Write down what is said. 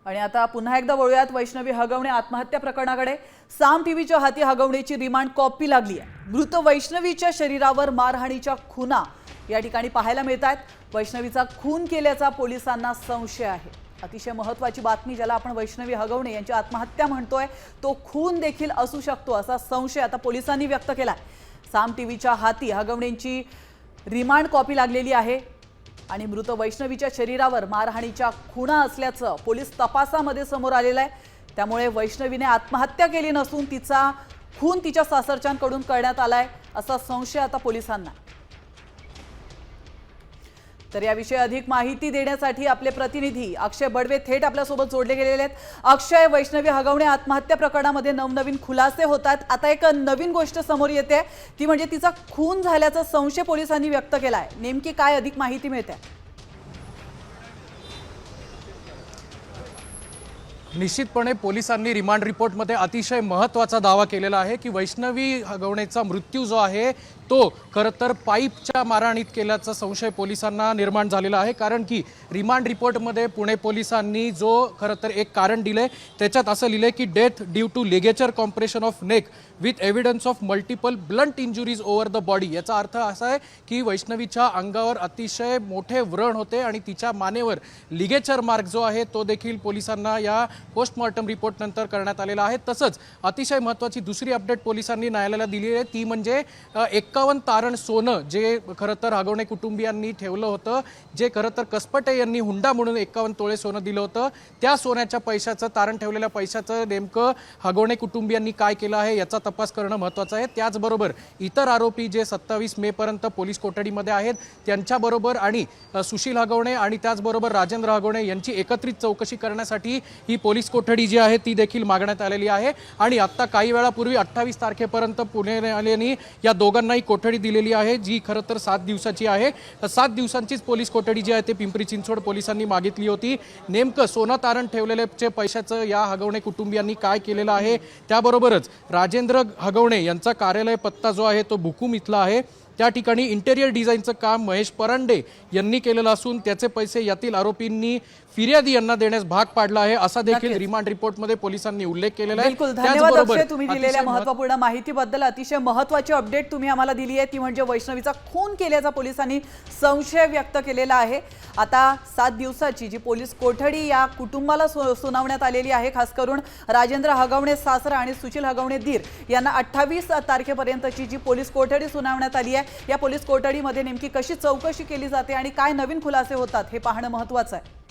आणि आता पुन्हा एकदा वळूयात वैष्णवी हगवणे आत्महत्या प्रकरणाकडे। साम टीव्हीच्या हाती हगवणेची रिमांड कॉपी लागली आहे। मृत वैष्णवीच्या शरीरावर मारहाणीच्या खुणा या ठिकाणी पाहायला मिळतात। वैष्णवीचा खून केल्याचा पोलिसांना संशय आहे। अतिशय महत्त्वाची बातमी, ज्याला आपण वैष्णवी हगवणे यांची आत्महत्या म्हणतोय तो खून देखील असू शकतो असा संशय आता पोलिसांनी व्यक्त केलाय। साम टीव्हीच्या हाती हगवणेची रिमांड कॉपी लागलेली आहे आणि मृत वैष्णवीच्या शरीरावर मारहाणीच्या खुणा असल्याचं पोलीस तपासामध्ये समोर आलेलं आहे। त्यामुळे वैष्णवीने आत्महत्या केली नसून तिचा खून तिच्या सासरच्यांकडून करण्यात आलाय असा संशय आता पोलिसांना। तर याविषयी अधिक माहिती देण्यासाठी आपले प्रतिनिधी अक्षय बडवे थेट आपल्यासोबत जोडले गेलेले आहेत। अक्षय, वैष्णवी हगवणे आत्महत्या प्रकरणामध्ये नवनवीन खुलासे होतात। आता एक नवीन गोष्ट समोर येते, ती म्हणजे तिचा खून झाल्याचा संशय पोलिसांनी व्यक्त केलाय। नेमकी काय अधिक माहिती मिळते? निश्चितपणे पोलिसांनी रिमांड रिपोर्टमध्ये अतिशय महत्त्वाचा दावा केलेला आहे की वैष्णवी हगवणेचा मृत्यू जो आहे तो खरं तर पाईपच्या मारहाणीत केल्याचा संशय पोलिसांना निर्माण झालेला आहे। कारण की रिमांड रिपोर्टमध्ये पुणे पोलिसांनी जो खरं तर एक कारण दिले, त्याच्यात असं लिहिले की death due to ligature compression of neck with evidence of multiple blunt injuries over the body. याचा अर्थ असा आहे की वैष्णवीच्या अंगावर अतिशय मोठे व्रण होते आणि तिच्या मानेवर लिगेचर मार्क जो आहे तो देखील पोलिसांना या पोस्टमॉर्टम रिपोर्ट नंतर करण्यात आलेला आहे। तसंच अतिशय महत्त्वाची दुसरी अपडेट पोलिसांनी न्यायालयाला दिली आहे, ती म्हणजे 51 तारण सोनं जे खरं तर हगवणे कुटुंबियांनी ठेवलं होतं, जे खरं तर कसपटे यांनी हुंडा म्हणून 51 तोळे सोनं दिलं होतं, त्या सोन्याच्या पैशाचं, तारण ठेवलेल्या पैशाचं नेमकं हगवणे कुटुंबियांनी काय केलं आहे याचा तपास करणं महत्त्वाचं आहे। त्याचबरोबर इतर आरोपी जे 27 मे पर्यंत पोलीस कोठडीमध्ये आहेत त्यांच्याबरोबर आणि सुशील हगवणे आणि त्याचबरोबर राजेंद्र हगवणे यांची एकत्रित चौकशी करण्यासाठी ही पोलीस कोठडी जी आहे ती देखील मागण्यात आलेली आहे। आणि आता काही वेळापूर्वी 28 तारखेपर्यंत पुणे न्यायालयाने या दोघांनाही कोठडी दिलेली आहे, जी खरं तर 7 दिवसाची आहे। 7 दिवसांचीच पोलीस कोठडी जी आहे ते पिंपरी चिंचवड पोलिसांनी मागितली होती। नेमकं सोनं तारण ठेवलेल्या पैशाचं या हगवणे कुटुंबियांनी काय केलेलं आहे, त्याबरोबरच राजेंद्र हगवणे यांचा कार्यालय पत्ता जो आहे तो भुकुम इथला आहे। त्या ठिकाणी इंटेरियर डिझाईनचं काम महेश परांडे यांनी केलेलं असून त्याचे पैसे यातील आरोपींनी फिर्यादी यांना देण्यास भाग पाडला आहे असा देखील रिमांड रिपोर्टमध्ये पोलिसांनी उल्लेख केलेला आहे। बिलकुल, धन्यवाद अक्षय, तुम्ही दिलेल्या महत्त्वपूर्ण माहितीबद्दल। अतिशय महत्त्वाची अपडेट तुम्ही आम्हाला दिली आहे, ती म्हणजे वैष्णवीचा खून केल्याचा पोलिसांनी संशय व्यक्त केलेला आहे। आता 7 दिवसाची जी पोलीस कोठडी या कुटुंबाला सुनावण्यात आलेली आहे, खास करून राजेंद्र हगवणे सासरा आणि सुशील हगवणे दीर यांना 28 तारखेपर्यंतची जी पोलीस कोठडी सुनावण्यात आली आहे, या पोलीस कोठडीमध्ये नेमकी कशी चौकशी केली जाते आणि काय नवीन खुलासे होतात हे पाहणं महत्त्वाचं आहे।